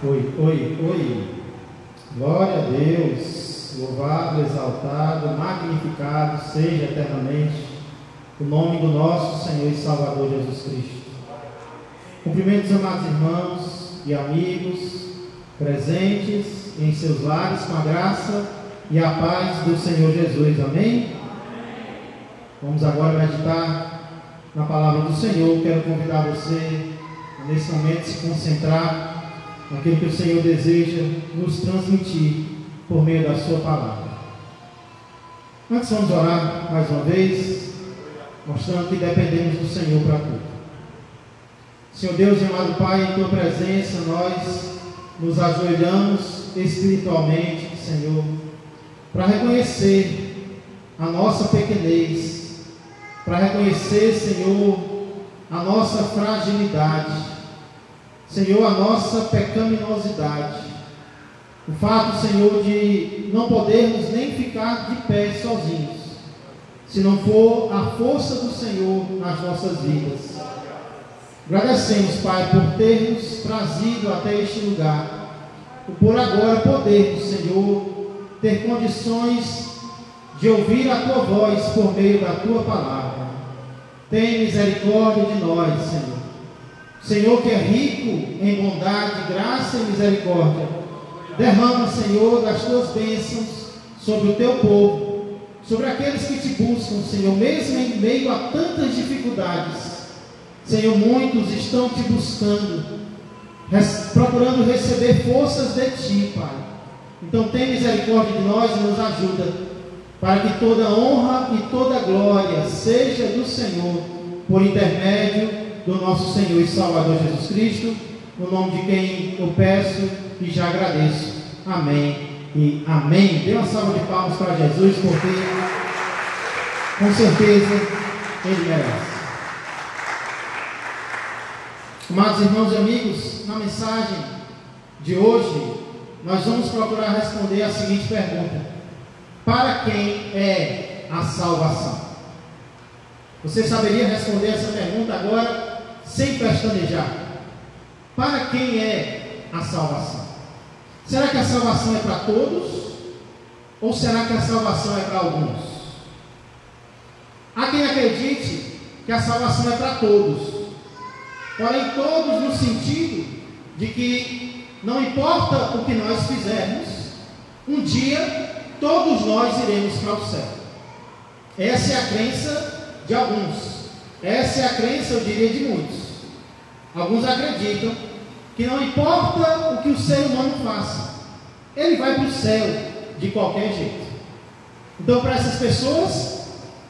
Oi, oi, oi. Glória a Deus. Louvado, exaltado, magnificado seja eternamente o nome do nosso Senhor e Salvador Jesus Cristo. Cumprimento os amados irmãos e amigos presentes em seus lares com a graça e a paz do Senhor Jesus. Amém? Vamos agora meditar na palavra do Senhor. Quero convidar você a, nesse momento, se concentrar naquilo que o Senhor deseja nos transmitir por meio da sua palavra. Antes vamos orar mais uma vez, mostrando que dependemos do Senhor para tudo. Senhor Deus e amado Pai, em tua presença nós nos ajoelhamos espiritualmente, Senhor, para reconhecer a nossa pequenez, para reconhecer, Senhor, a nossa fragilidade, Senhor, a nossa pecaminosidade, o fato, Senhor, de não podermos nem ficar de pé sozinhos, se não for a força do Senhor nas nossas vidas. Agradecemos, Pai, por ter nos trazido até este lugar, e por agora podermos, Senhor, ter condições de ouvir a tua voz por meio da tua palavra. Tem misericórdia de nós, Senhor. Senhor, que é rico em bondade, graça e misericórdia, derrama, Senhor, das tuas bênçãos sobre o teu povo, sobre aqueles que te buscam, Senhor, mesmo em meio a tantas dificuldades. Senhor, muitos estão te buscando, procurando receber forças de ti, Pai. Então tem misericórdia de nós e nos ajuda, para que toda honra e toda glória seja do Senhor, por intermédio do nosso Senhor e Salvador Jesus Cristo, no nome de quem eu peço e já agradeço. Amém e amém. Dê uma salva de palmas para Jesus, porque com certeza Ele merece. Amados irmãos e amigos, na mensagem de hoje, nós vamos procurar responder a seguinte pergunta: para quem é a salvação? Você saberia responder essa pergunta agora, sem pestanejar? Para quem é a salvação? Será que a salvação é para todos? Ou será que a salvação é para alguns? Há quem acredite que a salvação é para todos. Porém, todos no sentido de que não importa o que nós fizermos, um dia todos nós iremos para o céu. Essa é a crença de alguns. Essa é a crença, eu diria, de muitos. Alguns acreditam que não importa o que o ser humano faça, ele vai para o céu de qualquer jeito. Então, para essas pessoas,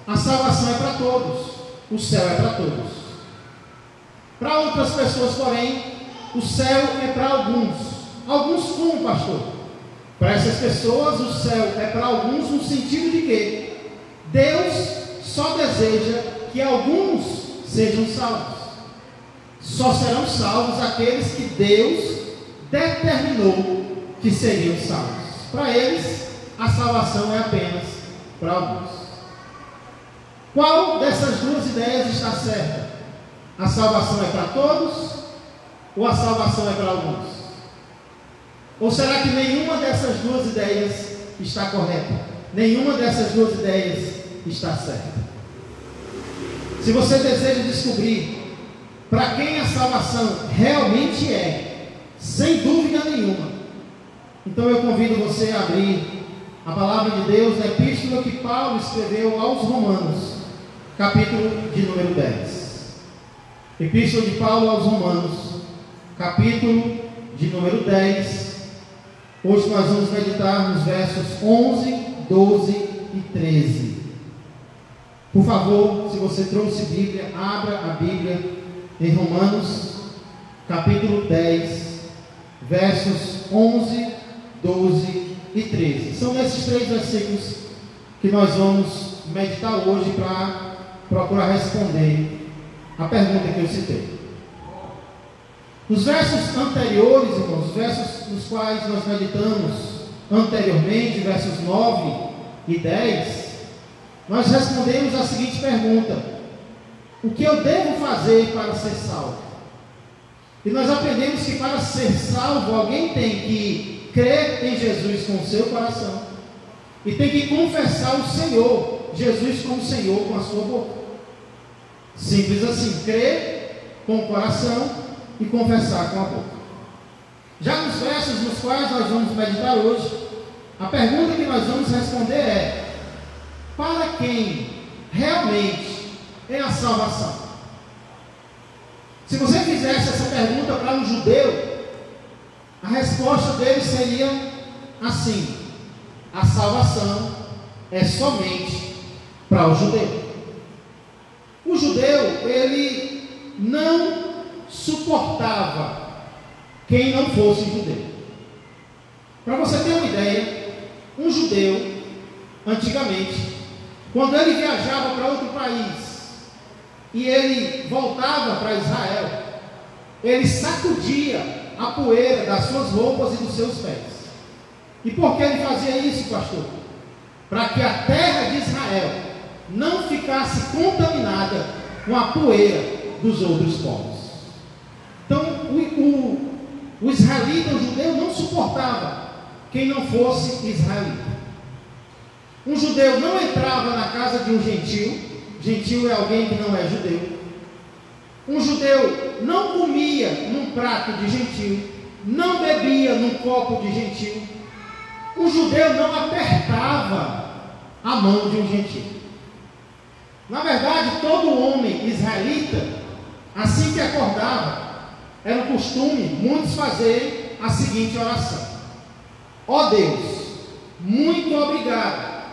a salvação é para todos, o céu é para todos. Para outras pessoas, porém, o céu é para alguns. Alguns como, pastor? Para essas pessoas, o céu é para alguns no sentido de que Deus só deseja que alguns sejam salvos. Só serão salvos aqueles que Deus determinou que seriam salvos. Para eles, a salvação é apenas para alguns. Qual dessas duas ideias está certa? A salvação é para todos ou a salvação é para alguns? Ou será que nenhuma dessas duas ideias está correta? Nenhuma dessas duas ideias está certa? Se você deseja descobrir para quem a salvação realmente é, sem dúvida nenhuma, então eu convido você a abrir a palavra de Deus na epístola que Paulo escreveu aos Romanos, capítulo de número 10. Epístola de Paulo aos Romanos, capítulo de número 10. Hoje nós vamos meditar nos versos 11, 12 e 13. Por favor, se você trouxe Bíblia, abra a Bíblia em Romanos, capítulo 10, versos 11, 12 e 13. São esses três versículos que nós vamos meditar hoje para procurar responder a pergunta que eu citei. Nos versos anteriores, irmãos, os versos nos quais nós meditamos anteriormente, versos 9 e 10, nós respondemos a seguinte pergunta: o que eu devo fazer para ser salvo? E nós aprendemos que para ser salvo, alguém tem que crer em Jesus com o seu coração e tem que confessar o Senhor, Jesus como Senhor, com a sua boca. Simples assim, crer com o coração e confessar com a boca. Já nos versos nos quais nós vamos meditar hoje, a pergunta que nós vamos responder é: para quem realmente é a salvação? Se você fizesse essa pergunta para um judeu, a resposta dele seria assim: a salvação é somente para o judeu. O judeu, ele não suportava quem não fosse judeu. Para você ter uma ideia, um judeu, antigamente, quando ele viajava para outro país e ele voltava para Israel, ele sacudia a poeira das suas roupas e dos seus pés. E por que ele fazia isso, pastor? Para que a terra de Israel não ficasse contaminada com a poeira dos outros povos. Então, o israelita, o judeu, não suportava quem não fosse israelita. Um judeu não entrava na casa de um gentil. Gentil é alguém que não é judeu. Um judeu não comia num prato de gentil, não bebia num copo de gentil. Um judeu não apertava a mão de um gentil. Na verdade, todo homem israelita, assim que acordava, era um costume muitos fazerem a seguinte oração: ó Deus, muito obrigado,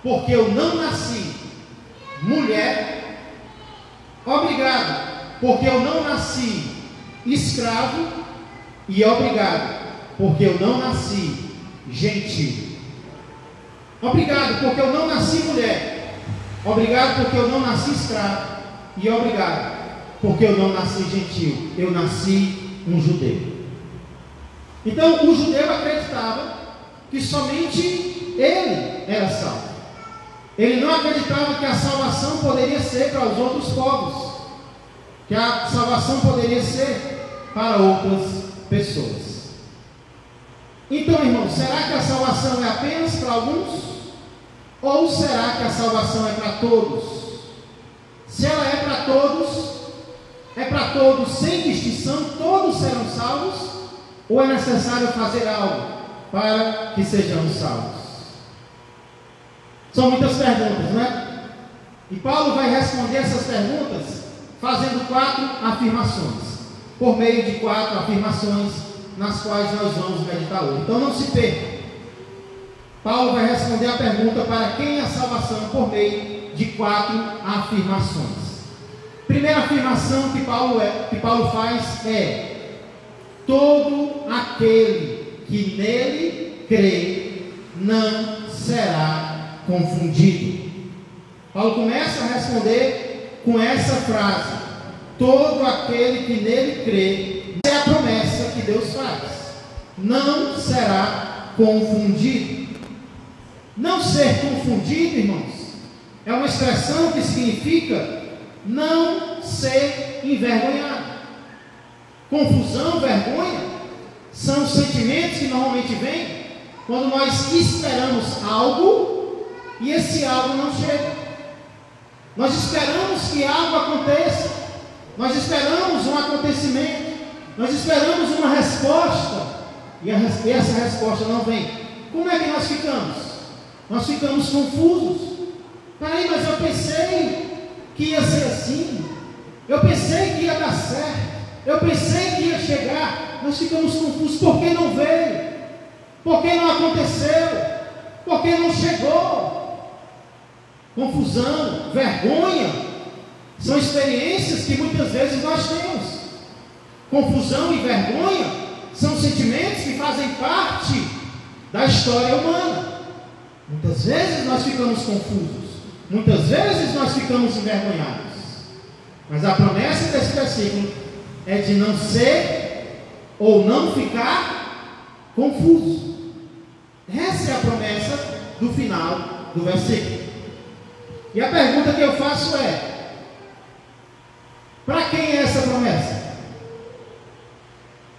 porque eu não nasci mulher. Obrigado, porque eu não nasci escravo. E obrigado, porque eu não nasci gentil. Obrigado, porque eu não nasci mulher. Obrigado, porque eu não nasci escravo. E obrigado, porque eu não nasci gentil. Eu nasci um judeu. Então, o judeu acreditava que somente ele era salvo. Ele não acreditava que a salvação poderia ser para os outros povos, que a salvação poderia ser para outras pessoas. Então, irmãos, será que a salvação é apenas para alguns? Ou será que a salvação é para todos? Se ela é para todos sem distinção, todos serão salvos? Ou é necessário fazer algo para que sejamos salvos? São muitas perguntas, não é? E Paulo vai responder essas perguntas fazendo 4 afirmações, por meio de 4 afirmações nas quais nós vamos meditar hoje. Então não se perca. Paulo vai responder a pergunta: para quem é a salvação, por meio de 4 afirmações. Primeira afirmação que Paulo faz é: todo aquele que nele crê não será confundido. Paulo começa a responder com essa frase: todo aquele que nele crê. É a promessa que Deus faz: não será confundido. Não ser confundido, irmãos, é uma expressão que significa não ser envergonhado. Confusão, vergonha são sentimentos que normalmente vêm quando nós esperamos algo e esse algo não chega. Nós esperamos que algo aconteça, nós esperamos um acontecimento, nós esperamos uma resposta e essa resposta não vem. Como é que nós ficamos? Nós ficamos confusos. Peraí, mas eu pensei que ia ser assim, eu pensei que ia dar certo, eu pensei que ia chegar. Nós ficamos confusos. Por que não veio? Por que não aconteceu? Por que não chegou? Confusão, vergonha são experiências que muitas vezes nós temos. Confusão e vergonha são sentimentos que fazem parte da história humana. Muitas vezes nós ficamos confusos, muitas vezes nós ficamos envergonhados, mas a promessa desse versículo é de não ser ou não ficar confuso. Essa é a promessa do final do versículo. E a pergunta que eu faço é: para quem é essa promessa?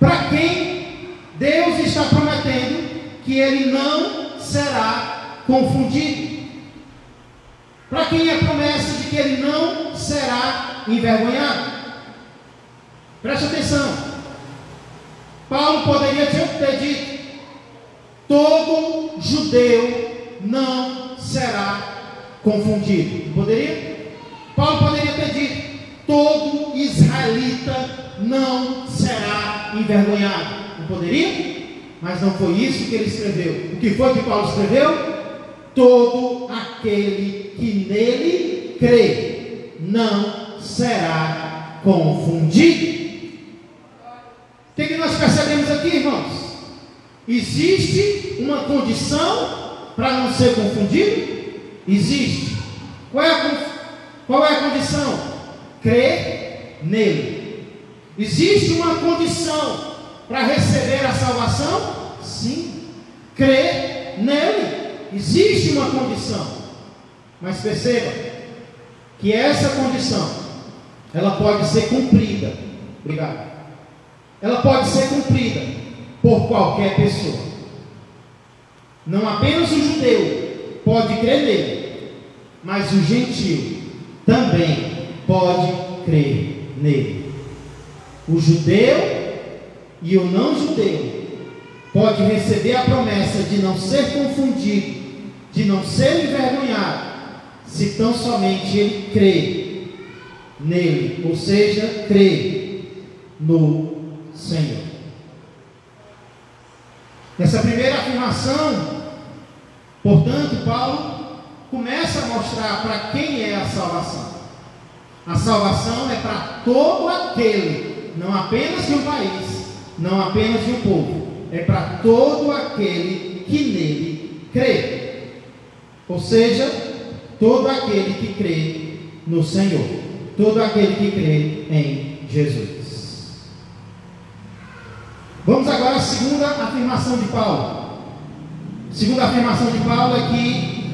para quem Deus está prometendo que ele não será confundido. Para quem é a promessa de que ele não será envergonhado. Preste atenção. Paulo poderia ter dito: todo judeu não será confundido. Poderia? Paulo poderia ter dito: todo israelita não será envergonhado. Não poderia? Mas não foi isso que ele escreveu. O que foi que Paulo escreveu? Todo aquele que nele crê não será confundido. O que nós percebemos aqui, irmãos? Existe uma condição para não ser confundido? Existe. Qual é a condição? Crer nele. Existe uma condição para receber a salvação? Sim. Crer nele. Existe uma condição. Mas perceba que essa condição, ela pode ser cumprida. Obrigado. Ela pode ser cumprida por qualquer pessoa. Não apenas o judeu pode crer nele, mas o gentio também pode crer nele. O judeu e o não judeu pode receber a promessa de não ser confundido, de não ser envergonhado, se tão somente ele crê nele, ou seja, crê no Senhor. Nessa primeira afirmação, portanto, Paulo começa a mostrar para quem é a salvação. A salvação é para todo aquele, não apenas de um país, não apenas de um povo, é para todo aquele que nele crê. Ou seja, todo aquele que crê no Senhor, todo aquele que crê em Jesus. Vamos agora à segunda afirmação de Paulo. A segunda afirmação de Paulo é que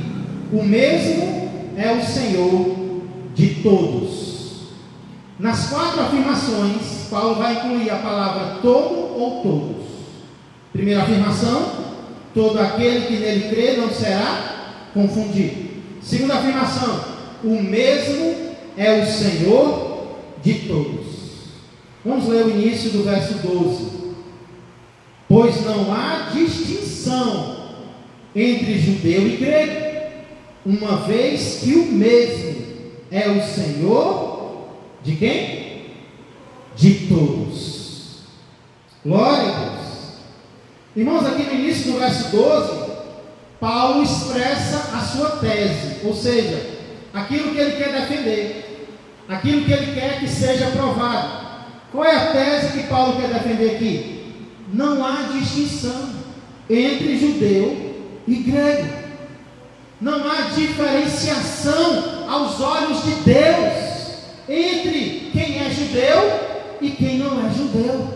o mesmo é o Senhor de todos. Nas 4 afirmações, Paulo vai incluir a palavra todo ou todos. Primeira afirmação: todo aquele que nele crê não será confundido. Segunda afirmação: o mesmo é o Senhor de todos. Vamos ler o início do verso 12. Pois não há distinção entre judeu e grego, uma vez que o mesmo é o Senhor de quem? De todos. Glória a Deus. Irmãos, aqui no início do verso 12, Paulo expressa a sua tese, ou seja, aquilo que ele quer defender, aquilo que ele quer que seja provado. Qual é a tese que Paulo quer defender aqui? Não há distinção entre judeu e grego. Não há diferenciação aos olhos de Deus entre quem é judeu e quem não é judeu.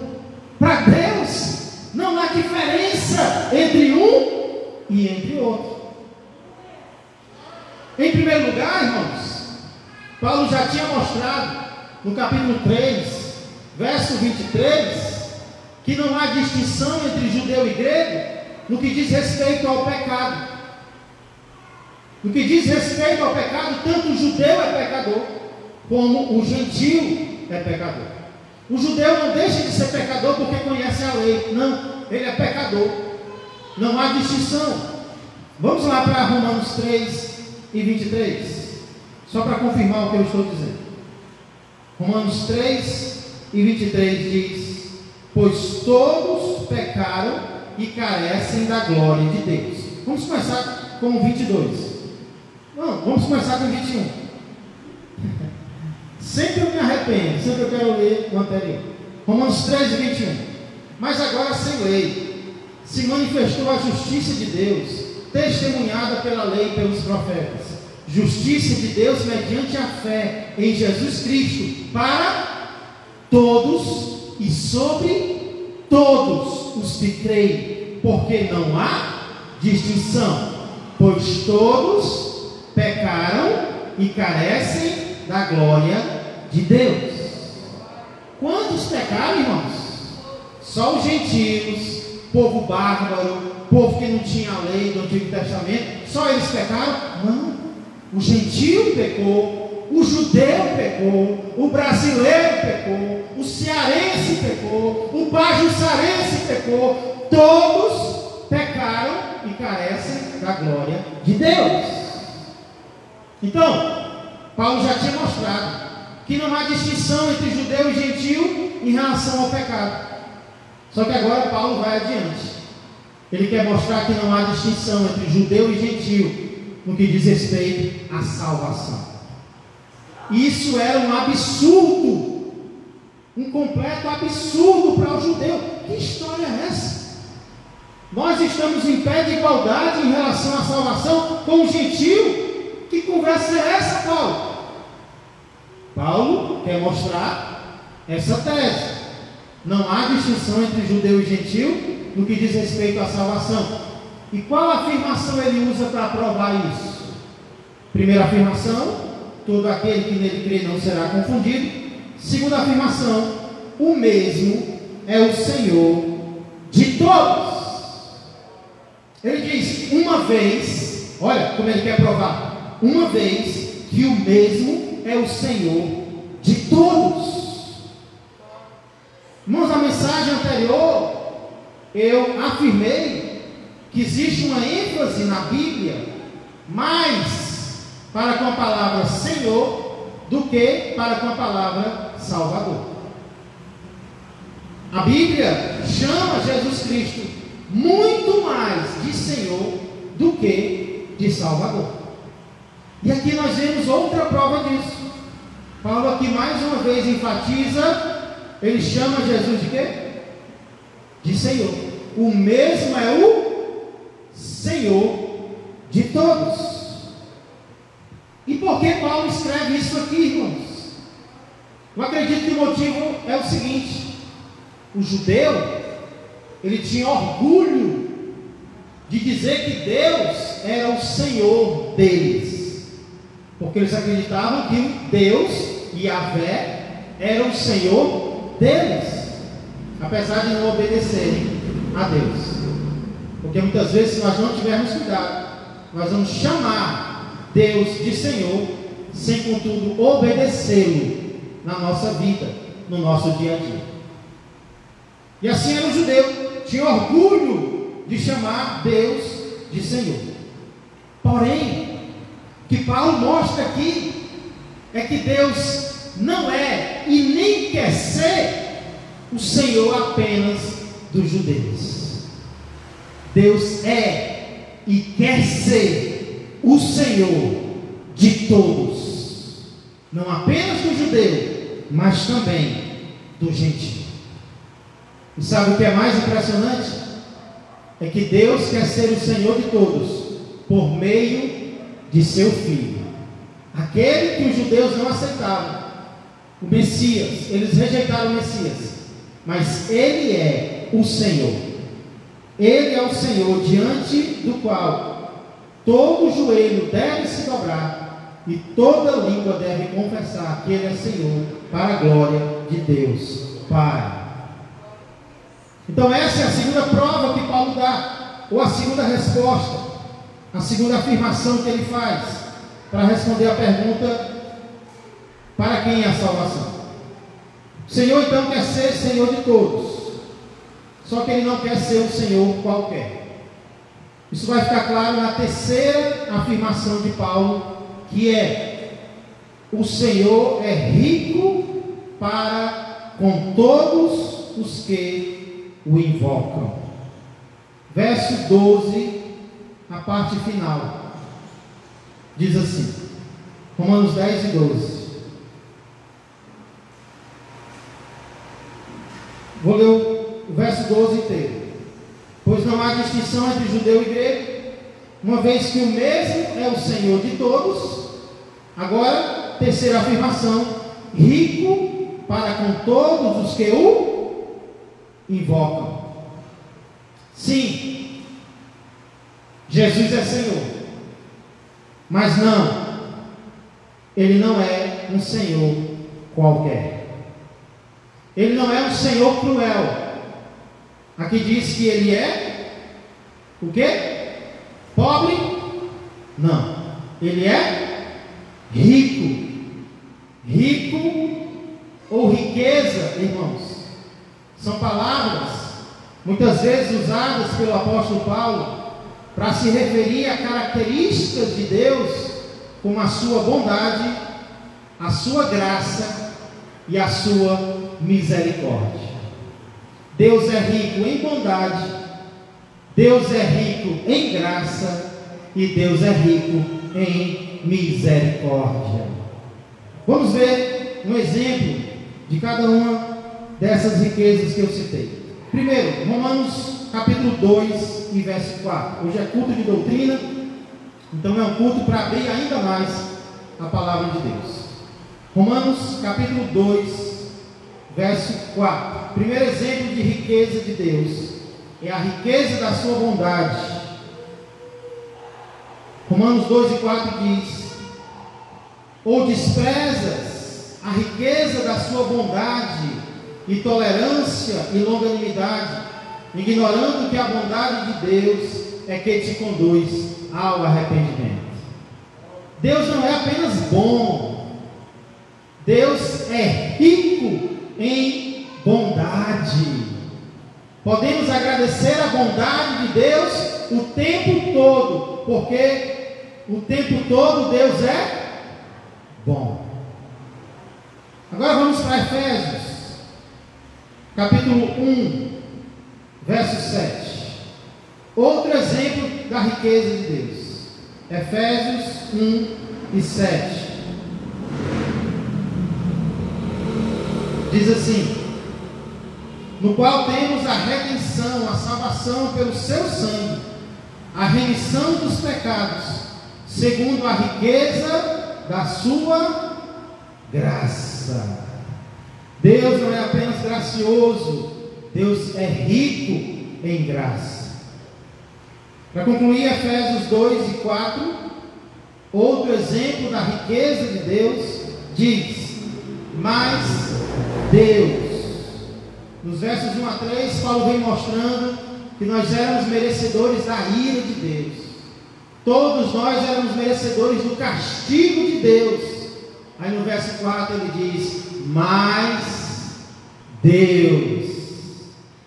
Para Deus não há diferença entre um e entre outro. Em primeiro lugar, irmãos, Paulo já tinha mostrado no capítulo 3, verso 23, que não há distinção entre judeu e grego no que diz respeito ao pecado. No que diz respeito ao pecado, tanto o judeu é pecador, como o gentio é pecador. O judeu não deixa de ser pecador porque conhece a lei. Não, ele é pecador. Não há distinção. Vamos lá para Romanos 3 e 23, só para confirmar o que eu estou dizendo. Romanos 3 e 23 diz: pois todos pecaram e carecem da glória de Deus. Vamos começar com o 22. Não, vamos começar com o 21. Sempre eu me arrependo, sempre eu quero ler o anterior. Romanos 3 e 21. Mas agora sem lei se manifestou a justiça de Deus, testemunhada pela lei e pelos profetas. Justiça de Deus mediante a fé em Jesus Cristo, para todos e sobre todos os que creem, porque não há distinção, pois todos pecaram e carecem da glória de Deus. Quantos pecaram, irmãos? Só os gentios, povo bárbaro, povo que não tinha a lei do Antigo Testamento, só eles pecaram? Não. O gentio pecou, o judeu pecou, o brasileiro pecou, o cearense pecou, o pajussarense pecou. Todos pecaram e carecem da glória de Deus. Então, Paulo já tinha mostrado que não há distinção entre judeu e gentio em relação ao pecado. Só que agora Paulo vai adiante. Ele quer mostrar que não há distinção entre judeu e gentio no que diz respeito à salvação. Isso era um absurdo, um completo absurdo para o judeu. Que história é essa? Nós estamos em pé de igualdade em relação à salvação com o gentio? Que conversa é essa, Paulo? Paulo quer mostrar essa tese. Não há distinção entre judeu e gentio no que diz respeito à salvação. E qual afirmação ele usa para provar isso? Primeira afirmação: todo aquele que nele crê não será confundido. Segunda afirmação: o mesmo é o Senhor de todos. Ele diz, uma vez, olha como ele quer provar, uma vez que o mesmo é o Senhor de todos. Irmãos, na mensagem anterior, eu afirmei que existe uma ênfase na Bíblia mais para com a palavra Senhor do que para com a palavra Salvador. A Bíblia chama Jesus Cristo muito mais de Senhor do que de Salvador. E aqui nós vemos outra prova disso. Paulo aqui mais uma vez enfatiza, ele chama Jesus de quê? De Senhor. O mesmo é o Senhor de todos. E por que Paulo escreve isso aqui, irmãos? Eu acredito que o motivo é o seguinte: o judeu, ele tinha orgulho de dizer que Deus era o Senhor deles, porque eles acreditavam que Deus, Yahvé, era o Senhor deles, apesar de não obedecerem a Deus. Porque muitas vezes, se nós não tivermos cuidado, nós vamos chamar Deus de Senhor, sem contudo obedecê-lo na nossa vida, no nosso dia a dia. E assim era o judeu, tinha orgulho de chamar Deus de Senhor. Porém, o que Paulo mostra aqui é que Deus não é e nem quer ser o Senhor apenas dos judeus. Deus é e quer ser o Senhor de todos, não apenas do judeu, mas também do gentio. E sabe o que é mais impressionante? É que Deus quer ser o Senhor de todos por meio de seu Filho, aquele que os judeus não aceitavam, o Messias. Eles rejeitaram o Messias, mas Ele é o Senhor. Ele é o Senhor diante do qual todo joelho deve se dobrar e toda língua deve confessar que Ele é Senhor, para a glória de Deus Pai. Então essa é a segunda prova que Paulo dá, ou a segunda resposta, a segunda afirmação que ele faz, para responder a pergunta: para quem é a salvação? O Senhor então quer ser Senhor de todos, só que Ele não quer ser um Senhor qualquer. Isso vai ficar claro na terceira afirmação de Paulo, que é: o Senhor é rico para com todos os que o invocam. Verso 12, a parte final, diz assim, Romanos 10 e 12. Vou ler o verso 12 inteiro. Pois não há distinção entre judeu e grego, uma vez que o mesmo é o Senhor de todos. Agora, terceira afirmação: rico para com todos os que o invocam. Sim, Jesus é Senhor, mas não, Ele não é um Senhor qualquer. Ele não é um Senhor cruel. Aqui diz que ele é o quê? Pobre? Não. Ele é rico. Rico ou riqueza, irmãos, são palavras muitas vezes usadas pelo apóstolo Paulo para se referir a características de Deus, como a sua bondade, a sua graça e a sua misericórdia. Deus é rico em bondade, Deus é rico em graça e Deus é rico em misericórdia. Vamos ver um exemplo de cada uma dessas riquezas que eu citei. Primeiro, Romanos capítulo 2 e verso 4. Hoje é culto de doutrina, então é um culto para abrir ainda mais a palavra de Deus. Romanos capítulo 2, verso 4. Primeiro exemplo de riqueza de Deus é a riqueza da sua bondade. Romanos 2 e 4 diz: ou desprezas a riqueza da sua bondade e tolerância e longanimidade, ignorando que a bondade de Deus é que te conduz ao arrependimento. Deus não é apenas bom, Deus é rico em bondade. Podemos agradecer a bondade de Deus o tempo todo, porque o tempo todo Deus é bom. Agora vamos para Efésios capítulo 1, verso 7. Outro exemplo da riqueza de Deus. Efésios 1 e 7. Diz assim: no qual temos a redenção, a salvação pelo seu sangue, a remissão dos pecados, segundo a riqueza da sua graça. Deus não é apenas gracioso, Deus é rico em graça. Para concluir, Efésios 2 e 4, outro exemplo da riqueza de Deus, diz: mas Deus. Nos versos 1 a 3, Paulo vem mostrando que nós éramos merecedores da ira de Deus. Todos nós éramos merecedores do castigo de Deus. Aí no verso 4 ele diz: mas Deus,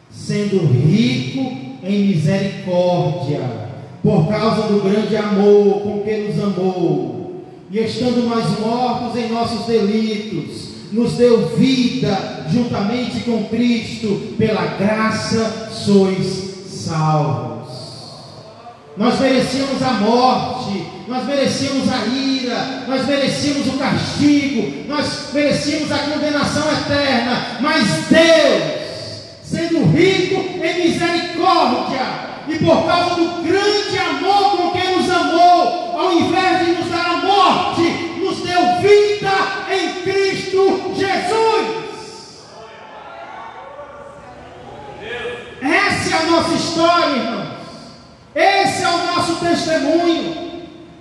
sendo rico em misericórdia, por causa do grande amor com que nos amou, e estando nós mortos em nossos delitos, nos deu vida juntamente com Cristo, pela graça sois salvos. Nós merecíamos a morte, nós merecíamos a ira, nós merecíamos o castigo, nós merecíamos a condenação eterna, mas Deus, sendo rico em misericórdia, e por causa do grande amor com que nos amou, ao invés de nos dar a morte, nos deu vida em Cristo Jesus. Essa é a nossa história, irmãos. Esse é o nosso testemunho.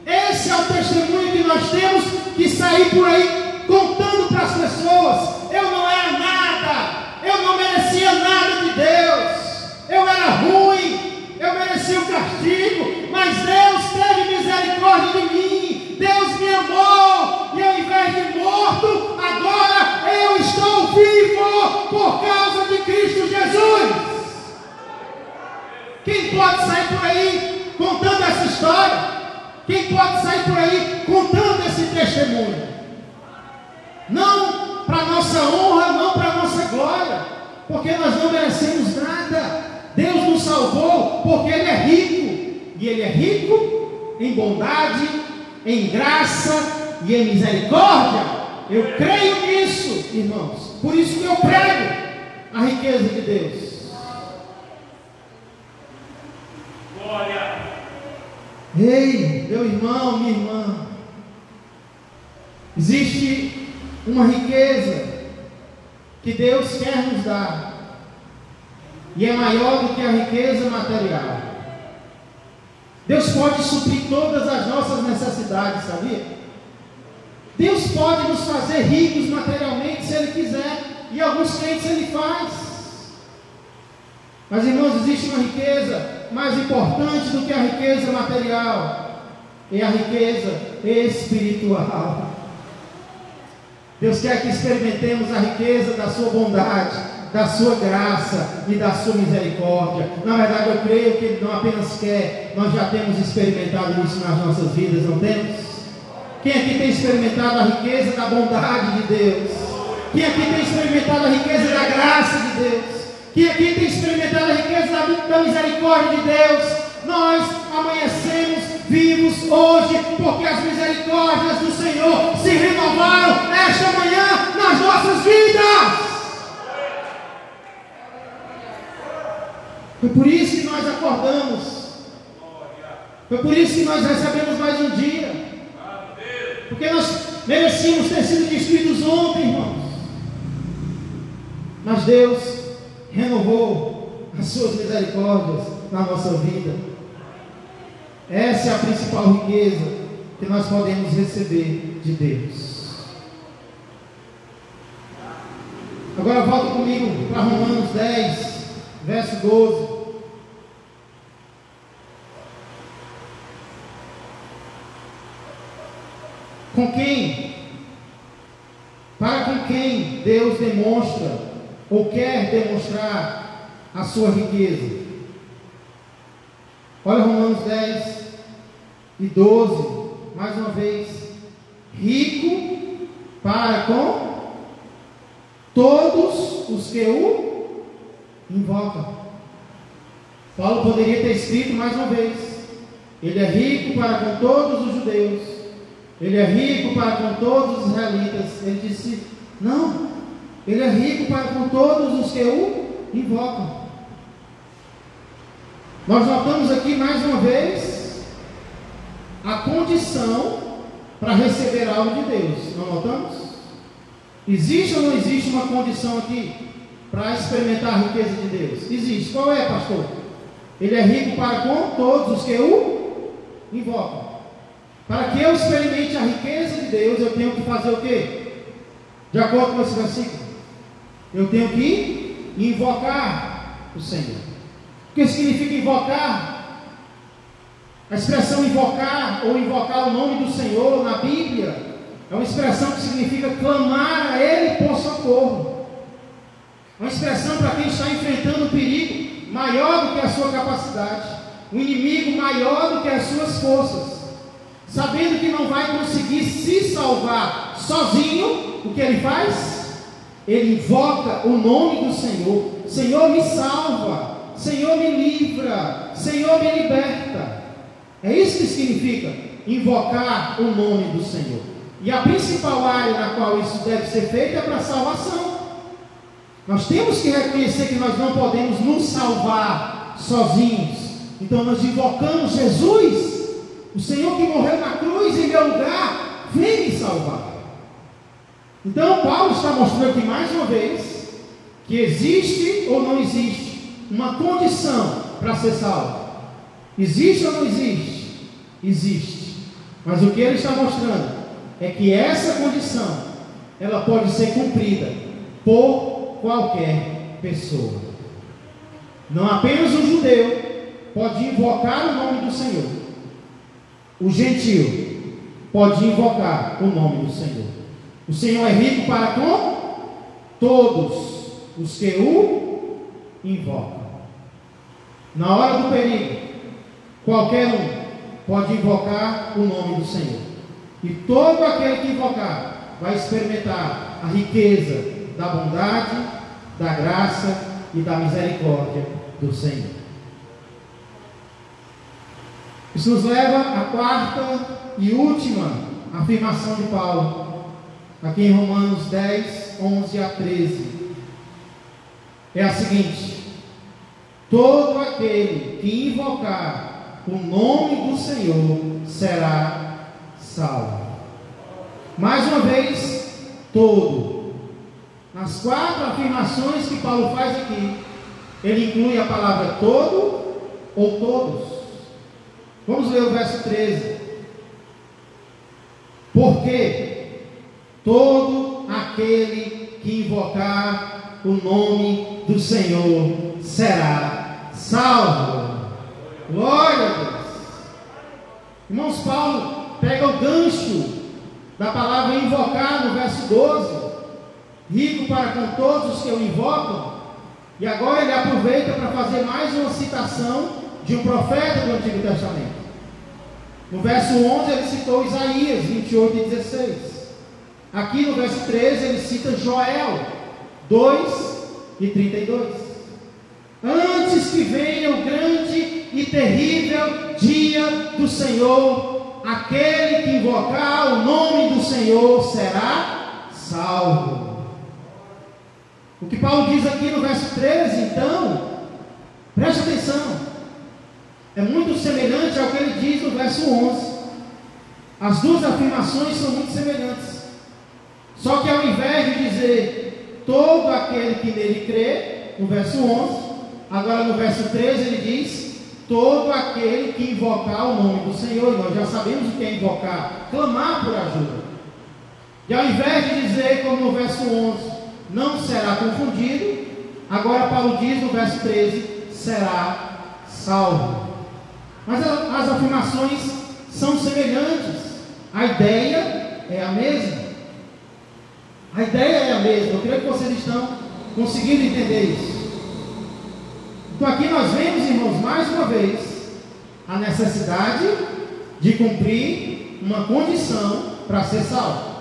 Esse é o testemunho que nós temos que sair por aí contando para as pessoas. Eu não era nada, eu não merecia nada de Deus, eu era ruim, eu merecia o castigo, mas Deus teve misericórdia de mim, Deus me amou, e ao invés de morto, agora eu estou vivo por causa de Cristo Jesus. Quem pode sair por aí contando essa história? Quem pode sair por aí contando esse testemunho? Não para nossa honra, não para nossa glória, porque nós não merecemos nada. Deus nos salvou porque Ele é rico, e Ele é rico em bondade, em graça e em misericórdia. Eu creio nisso, irmãos. Por isso que eu prego a riqueza de Deus. Glória. Ei, meu irmão, minha irmã, existe uma riqueza que Deus quer nos dar, e é maior do que a riqueza material. Deus pode suprir todas as nossas necessidades, sabia? Deus pode nos fazer ricos materialmente se Ele quiser, e alguns crentes Ele faz. Mas, irmãos, existe uma riqueza mais importante do que a riqueza material, é a riqueza espiritual. Deus quer que experimentemos a riqueza da sua bondade, da sua graça e da sua misericórdia. Na verdade, eu creio que Ele não apenas quer, nós já temos experimentado isso nas nossas vidas, não temos? Quem aqui tem experimentado a riqueza da bondade de Deus? Quem aqui tem experimentado a riqueza da graça de Deus? Quem aqui tem experimentado a riqueza da misericórdia de Deus? Nós amanhecemos vivos hoje, porque as misericórdias do Senhor se renovaram esta manhã nas nossas vidas. Foi por isso que nós acordamos. Foi por isso que nós recebemos mais um dia. Porque nós merecíamos ter sido destruídos ontem, irmãos. Mas Deus renovou as suas misericórdias na nossa vida. Essa é a principal riqueza que nós podemos receber de Deus. Agora volta comigo para Romanos 10, verso 12. Para com quem Deus demonstra ou quer demonstrar a sua riqueza? Olha Romanos 10 e 12, mais uma vez. Rico para com todos os que o invocam. Paulo poderia ter escrito mais uma vez: Ele é rico para com todos os judeus, Ele é rico para com todos os israelitas. Ele disse: não, Ele é rico para com todos os que o invocam. Nós notamos aqui mais uma vez a condição para receber algo de Deus. Não notamos? Existe ou não existe uma condição aqui para experimentar a riqueza de Deus? Existe. Qual é, pastor? Ele é rico para com todos os que o invocam. Para que eu experimente a riqueza de Deus, eu tenho que fazer o quê? De acordo com esse versículo, eu tenho que invocar o Senhor. O que significa invocar? A expressão invocar ou invocar o nome do Senhor na Bíblia é uma expressão que significa clamar a Ele por socorro. Uma expressão para quem está enfrentando um perigo maior do que a sua capacidade, um inimigo maior do que as suas forças, sabendo que não vai conseguir se salvar sozinho. O que ele faz? Ele invoca o nome do Senhor. Senhor, me salva. Senhor, me livra. Senhor, me liberta. É isso que significa invocar o nome do Senhor. E a principal área na qual isso deve ser feito é para a salvação. Nós temos que reconhecer que nós não podemos nos salvar sozinhos. Então nós invocamos Jesus, o Senhor que morreu na cruz em meu lugar, vem me salvar. Então Paulo está mostrando aqui mais uma vez que existe ou não existe uma condição para ser salvo. Existe ou não existe? Existe. Mas o que ele está mostrando é que essa condição ela pode ser cumprida por qualquer pessoa. Não apenas o judeu pode invocar o nome do Senhor. O gentio pode invocar o nome do Senhor. O Senhor é rico para com todos os que o invocam. Na hora do perigo, qualquer um pode invocar o nome do Senhor. E todo aquele que invocar vai experimentar a riqueza da bondade, da graça e da misericórdia do Senhor. Isso nos leva à quarta e última afirmação de Paulo, aqui em Romanos 10, 11 a 13. É a seguinte: todo aquele que invocar o nome do Senhor será salvo. Mais uma vez, todo. Nas quatro afirmações que Paulo faz aqui, ele inclui a palavra todo ou todos. Vamos ler o verso 13. Porque todo aquele que invocar o nome do Senhor será salvo. Glória a Deus. Irmãos, Paulo pega o gancho da palavra invocar no verso 12, rico para com todos os que o invocam, e agora ele aproveita para fazer mais uma citação de um profeta do Antigo Testamento. No verso 11 ele citou Isaías 28 e 16. Aqui no verso 13 ele cita Joel 2 e 32. Antes que venha o grande e terrível dia do Senhor, aquele que invocar o nome do Senhor será salvo. O que Paulo diz aqui no verso 13, então, preste atenção, é muito semelhante ao que ele diz no verso 11. As duas afirmações são muito semelhantes, só que ao invés de dizer todo aquele que nele crê, no verso 11, agora no verso 13 ele diz todo aquele que invocar o nome do Senhor. E nós já sabemos o que é invocar, clamar por ajuda. E ao invés de dizer como no verso 11, não será confundido, agora Paulo diz no verso 13, será salvo. Mas as afirmações são semelhantes, a ideia é a mesma. A ideia é a mesma. Eu creio que vocês estão conseguindo entender isso. Então aqui nós vemos, irmãos, mais uma vez, a necessidade de cumprir uma condição para ser salvo.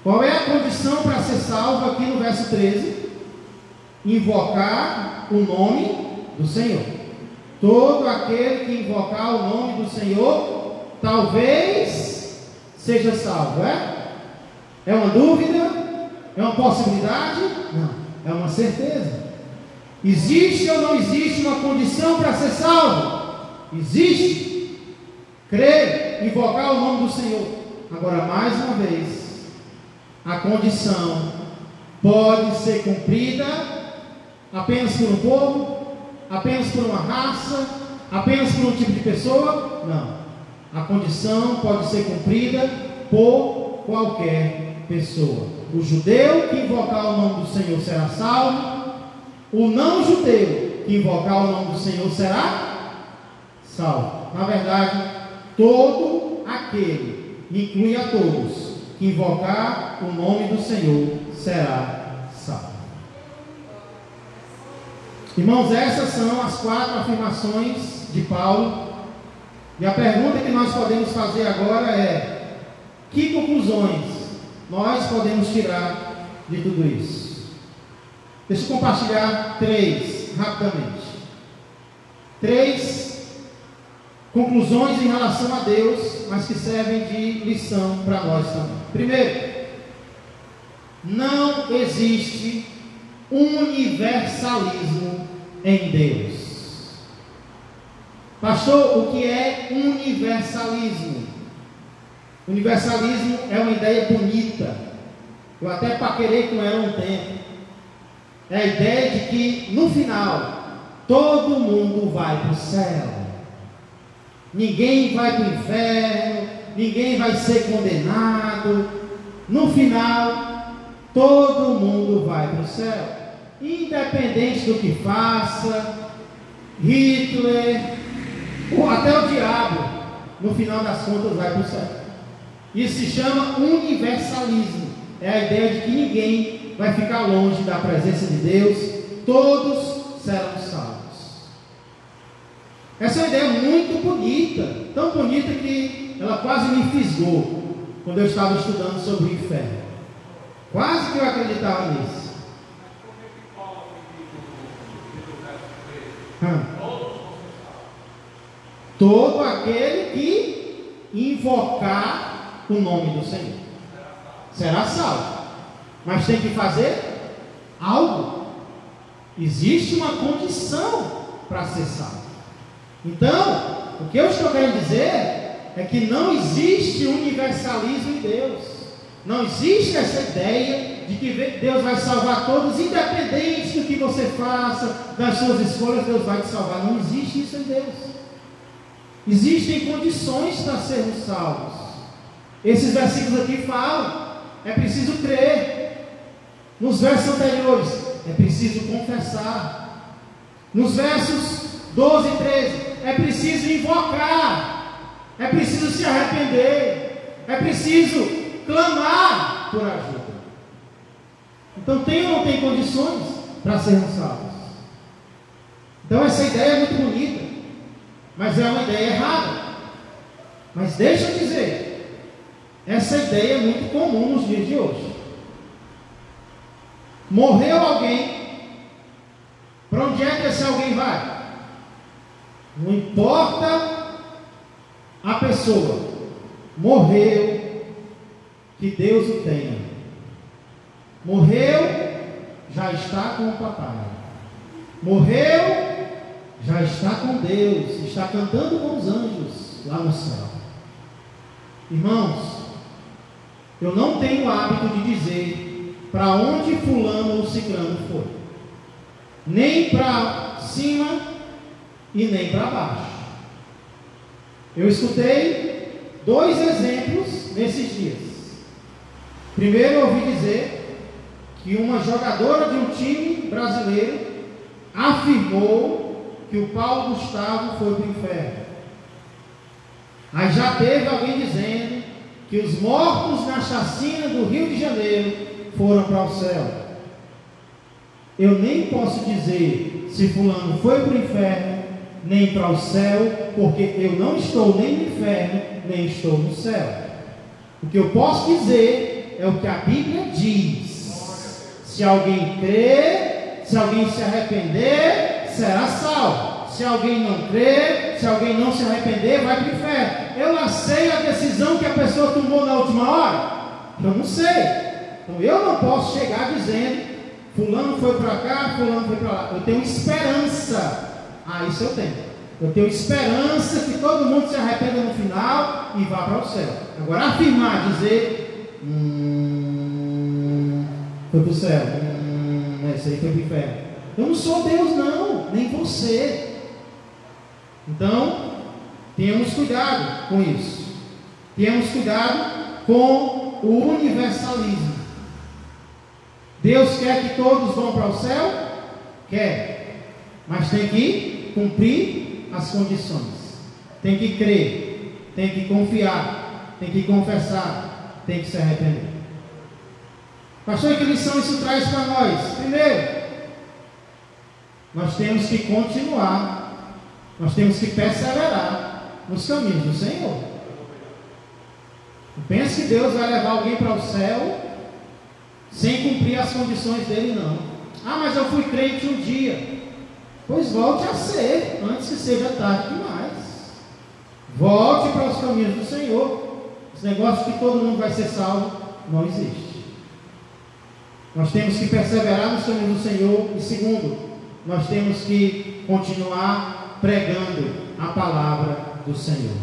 Qual é a condição para ser salvo aqui no verso 13? Invocar o nome do Senhor. Todo aquele que invocar o nome do Senhor, talvez seja salvo. É uma dúvida? É uma possibilidade? Não, é uma certeza. Existe ou não existe uma condição para ser salvo? Existe. Crer, invocar o nome do Senhor. Agora, mais uma vez, a condição pode ser cumprida apenas por um povo, apenas por uma raça, apenas por um tipo de pessoa? Não. A condição pode ser cumprida por qualquer pessoa. O judeu que invocar o nome do Senhor será salvo. O não judeu que invocar o nome do Senhor será salvo. Na verdade, todo aquele, inclui a todos, que invocar o nome do Senhor será salvo. Irmãos, essas são as 4 afirmações de Paulo. E a pergunta que nós podemos fazer agora é: que conclusões nós podemos tirar de tudo isso? Deixa eu compartilhar 3 rapidamente. 3 conclusões em relação a Deus, mas que servem de lição para nós também. Primeiro, não existe universalismo em Deus. Pastor, o que é universalismo? Universalismo é uma ideia bonita. Eu até paquerei com ela um tempo. É a ideia de que no final todo mundo vai para o céu. Ninguém vai para o inferno, ninguém vai ser condenado. No final, todo mundo vai para o céu, independente do que faça. Hitler, ou até o diabo, no final das contas vai para o céu. Isso se chama universalismo. É a ideia de que ninguém vai ficar longe da presença de Deus, todos serão salvos. Essa é uma ideia muito bonita, tão bonita que ela quase me fisgou quando eu estava estudando sobre o inferno. Quase que eu acreditava nisso. Todo aquele que invocar o nome do Senhor será salvo. Mas tem que fazer algo. Existe uma condição para ser salvo. Então, o que eu estou querendo dizer é que não existe universalismo em Deus. Não existe essa ideia de que Deus vai salvar todos, independente do que você faça, das suas escolhas, Deus vai te salvar. Não existe isso em Deus. Existem condições para sermos salvos. Esses versículos aqui falam: é preciso crer. Nos versos anteriores, é preciso confessar. Nos versos 12 e 13, é preciso invocar, é preciso se arrepender, é preciso clamar por ajuda. Então tem ou não tem condições para sermos salvos? Então essa ideia é muito bonita, mas é uma ideia errada. Mas deixa eu dizer, essa ideia é muito comum nos dias de hoje. Morreu alguém, para onde é que esse alguém vai? Não importa a pessoa, morreu, que Deus o tenha. Morreu, já está com o papai. Morreu, já está com Deus, está cantando com os anjos lá no céu. Irmãos, eu não tenho o hábito de dizer para onde fulano ou ciclano foi, nem para cima e nem para baixo. Eu escutei 2 exemplos nesses dias. Primeiro eu ouvi dizer que uma jogadora de um time brasileiro afirmou que o Paulo Gustavo foi para o inferno. Aí já teve alguém dizendo que os mortos na chacina do Rio de Janeiro foram para o céu. Eu nem posso dizer se fulano foi para o inferno, nem para o céu, porque eu não estou nem no inferno, nem estou no céu. O que eu posso dizer é o que a Bíblia diz. Se alguém crer, se alguém se arrepender, será salvo. Se alguém não crer, se alguém não se arrepender, vai para o inferno. Eu não sei a decisão que a pessoa tomou na última hora? Eu não sei. Então eu não posso chegar dizendo, fulano foi para cá, fulano foi para lá. Eu tenho esperança. Isso eu tenho. Eu tenho esperança que todo mundo se arrependa no final e vá para o céu. Agora afirmar, dizer, foi para o céu, esse aí foi para o inferno. Eu não sou Deus não, nem você. Então, tenhamos cuidado com isso. Tenhamos cuidado com o universalismo. Deus quer que todos vão para o céu? Quer. Mas tem que cumprir as condições. Tem que crer. Tem que confiar. Tem que confessar. Tem que se arrepender. Pastor, que lição isso traz para nós? Primeiro, nós temos que continuar. Nós temos que perseverar nos caminhos do Senhor. Não pense que Deus vai levar alguém para o céu sem cumprir as condições dele, não. Mas eu fui crente um dia. Pois volte a ser, antes que seja tarde demais. Volte para os caminhos do Senhor. Esse negócio que todo mundo vai ser salvo não existe. Nós temos que perseverar nos caminhos do Senhor. E segundo, nós temos que continuar pregando a palavra do Senhor.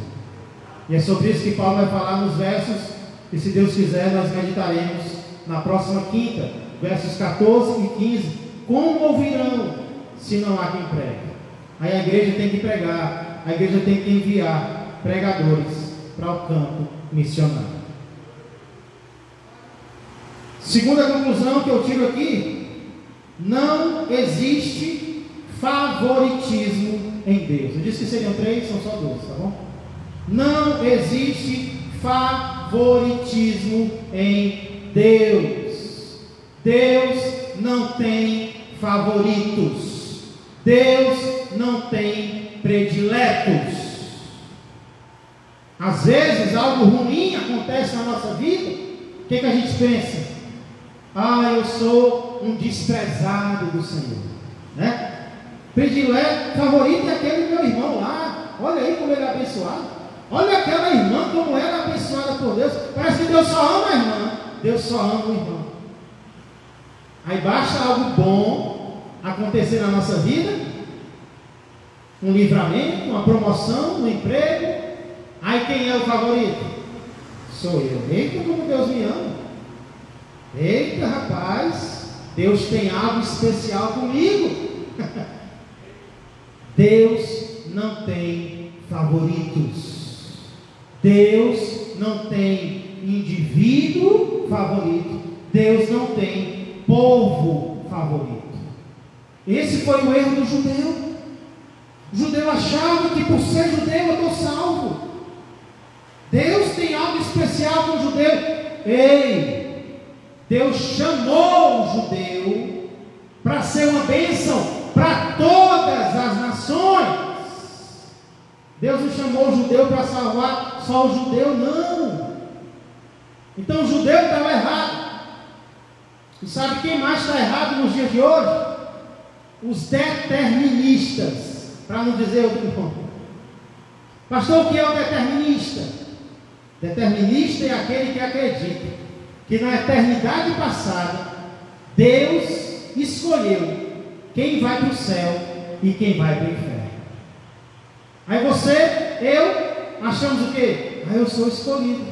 E é sobre isso que Paulo vai falar nos versos que, se Deus quiser, nós meditaremos na próxima quinta, versos 14 e 15. Como ouvirão se não há quem pregue? Aí a igreja tem que pregar, a igreja tem que enviar pregadores para o campo missionário. Segunda conclusão que eu tiro aqui: não existe favoritismo em Deus. Eu disse que seriam 3, são só 2, tá bom? Não existe favoritismo em Deus. Deus não tem favoritos. Deus não tem prediletos. Às vezes algo ruim acontece na nossa vida. O que a gente pensa? Eu sou um desprezado do Senhor, né? Predileto, favorito é aquele meu irmão lá. Olha aí como ele é abençoado. Olha aquela irmã como ela é abençoada por Deus. Parece que Deus só ama a irmã. Deus só ama o irmão. Aí basta algo bom acontecer na nossa vida, um livramento, uma promoção, um emprego. Aí quem é o favorito? Sou eu. Eita, como Deus me ama. Eita, rapaz, Deus tem algo especial comigo. Deus não tem favoritos. Deus não tem indivíduo favorito. Deus não tem povo favorito. Esse foi o erro do judeu. achava que por ser judeu eu estou salvo. Deus tem algo especial com o judeu. Ei, Deus chamou o judeu para ser uma bênção para todas as nações. Deus não chamou o judeu para salvar só o judeu, não. Então o judeu estava errado. E sabe quem mais está errado nos dias de hoje? Os deterministas, para não dizer outro nome. Pastor, o que é o determinista? Determinista é aquele que acredita que na eternidade passada Deus escolheu quem vai para o céu e quem vai para o inferno. Aí você, eu, achamos o quê? Eu sou escolhido,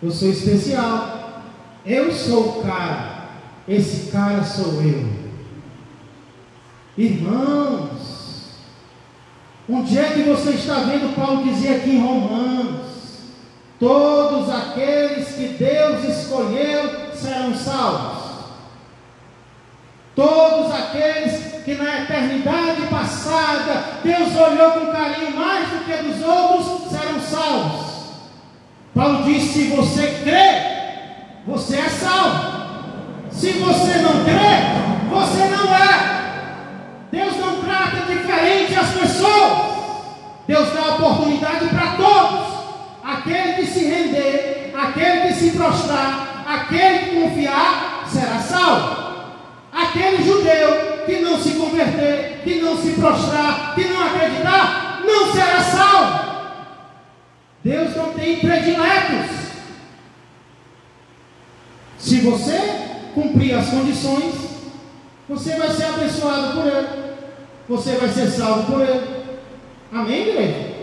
eu sou especial, eu sou o cara, esse cara sou eu. Irmãos, onde é que você está vendo Paulo dizer aqui em Romanos? Todos aqueles que Deus escolheu serão salvos. Todos aqueles que na eternidade passada Deus olhou com carinho mais do que dos outros serão salvos. Paulo diz: se você crê, você é salvo. Se você não crê, você não é. Deus não trata diferente as pessoas. Deus dá oportunidade para todos. Aquele que se render, aquele que se prostrar, aquele que confiar, será salvo. Aquele judeu que não se converter, que não se prostrar, que não acreditar, não será salvo. Deus não tem prediletos. Se você cumprir as condições, você vai ser abençoado por Ele, você vai ser salvo por Ele. Amém, igreja?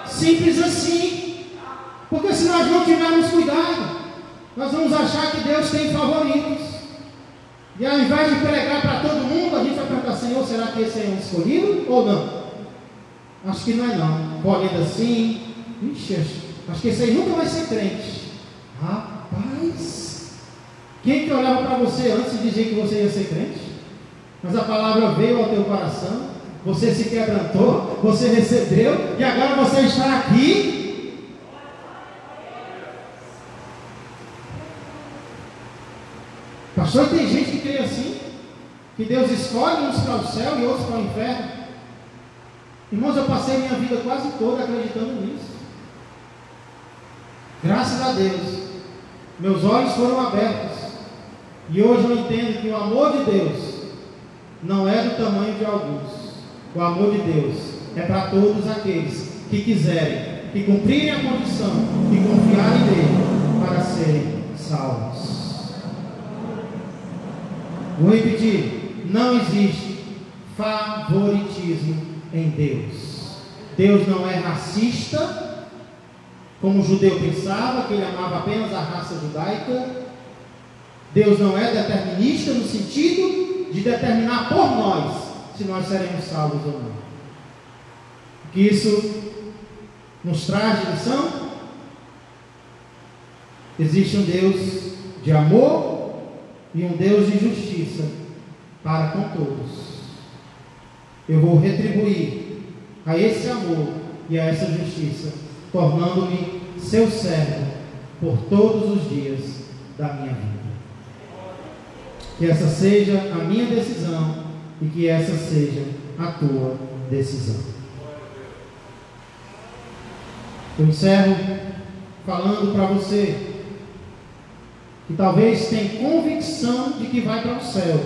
Simples assim. Porque se nós não tivermos cuidado, nós vamos achar que Deus tem favoritos. E ao invés de pregar para todo mundo, a gente vai perguntar: Senhor, será que esse é um escolhido ou não? Acho que não é não. Colhendo assim, ixi, acho que esse aí nunca vai ser crente. Rapaz, quem que olhava para você antes de dizer que você ia ser crente? Mas a palavra veio ao teu coração, você se quebrantou, você recebeu, e agora você está aqui. Pastor, tem gente que crê assim, que Deus escolhe uns para o céu e outros para o inferno. Irmãos, eu passei minha vida quase toda acreditando nisso. Graças a Deus, meus olhos foram abertos, e hoje eu entendo que o amor de Deus não é do tamanho de alguns. O amor de Deus é para todos aqueles que quiserem, que cumprirem a condição, que confiarem nele para serem salvos. Vou repetir: não existe favoritismo em Deus. Deus não é racista, como o judeu pensava, que ele amava apenas a raça judaica. Deus não é determinista no sentido de determinar por nós se nós seremos salvos ou não. O que isso nos traz de lição? Existe um Deus de amor e um Deus de justiça para com todos. Eu vou retribuir a esse amor e a essa justiça, tornando-me seu servo por todos os dias da minha vida. Que essa seja a minha decisão e que essa seja a tua decisão. Eu encerro falando para você que talvez tenha convicção de que vai para o céu,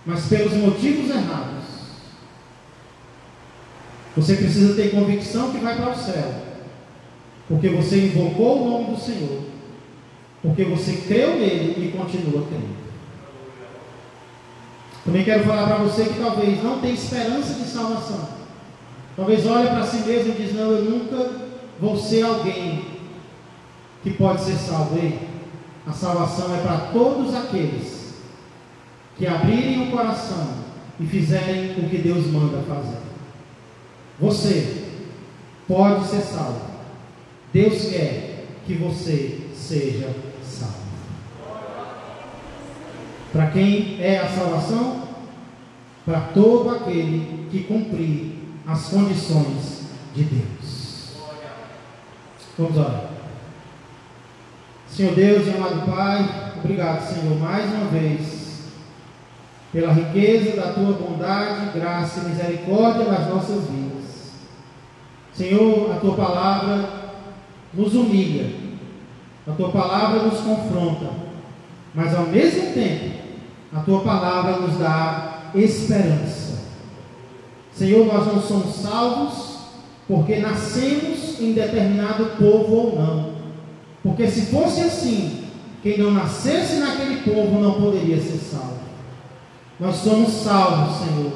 mas pelos motivos errados. Você precisa ter convicção que vai para o céu, porque você invocou o nome do Senhor, porque você creu nele e continua crendo. Também quero falar para você que talvez não tenha esperança de salvação. Talvez olhe para si mesmo e diz: não, eu nunca vou ser alguém que pode ser salvo. Ei, a salvação é para todos aqueles que abrirem o coração e fizerem o que Deus manda fazer. Você pode ser salvo. Deus quer que você seja salvo. Para quem é a salvação? para todo aquele que cumprir as condições de Deus. Vamos orar. Senhor Deus e amado Pai, obrigado, Senhor, mais uma vez, pela riqueza da Tua bondade, graça e misericórdia nas nossas vidas. Senhor, a Tua palavra nos humilha, a Tua palavra nos confronta, mas ao mesmo tempo, a Tua palavra nos dá esperança. Senhor, nós não somos salvos porque nascemos em determinado povo ou não, porque se fosse assim, quem não nascesse naquele povo não poderia ser salvo. Nós somos salvos, Senhor,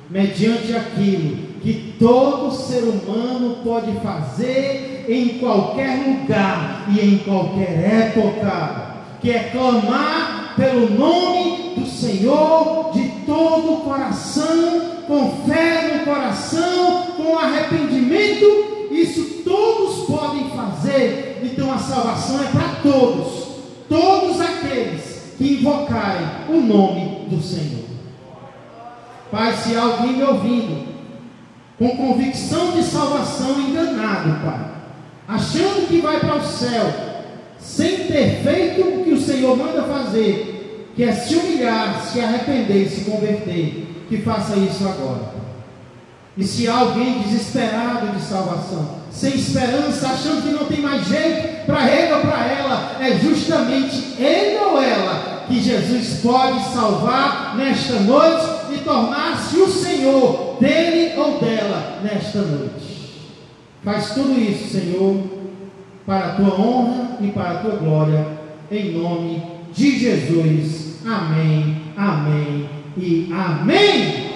mediante aquilo que todo ser humano pode fazer em qualquer lugar e em qualquer época, que é clamar pelo nome do Senhor de todo o coração, com fé no coração, com arrependimento. Isso todos podem fazer. Então a salvação é para todos, todos aqueles que invocarem o nome do Senhor. Pai, se há alguém me ouvindo com convicção de salvação, enganado, Pai, achando que vai para o céu sem ter feito o que o Senhor manda fazer, que é se humilhar, se arrepender e se converter, que faça isso agora. E se há alguém desesperado de salvação, sem esperança, achando que não tem mais jeito para ele ou para ela, é justamente ele ou ela que Jesus pode salvar nesta noite e tornar-se o Senhor dele ou dela nesta noite. Faz tudo isso, Senhor, para a Tua honra e para a Tua glória, em nome de Jesus. Amém, amém e amém.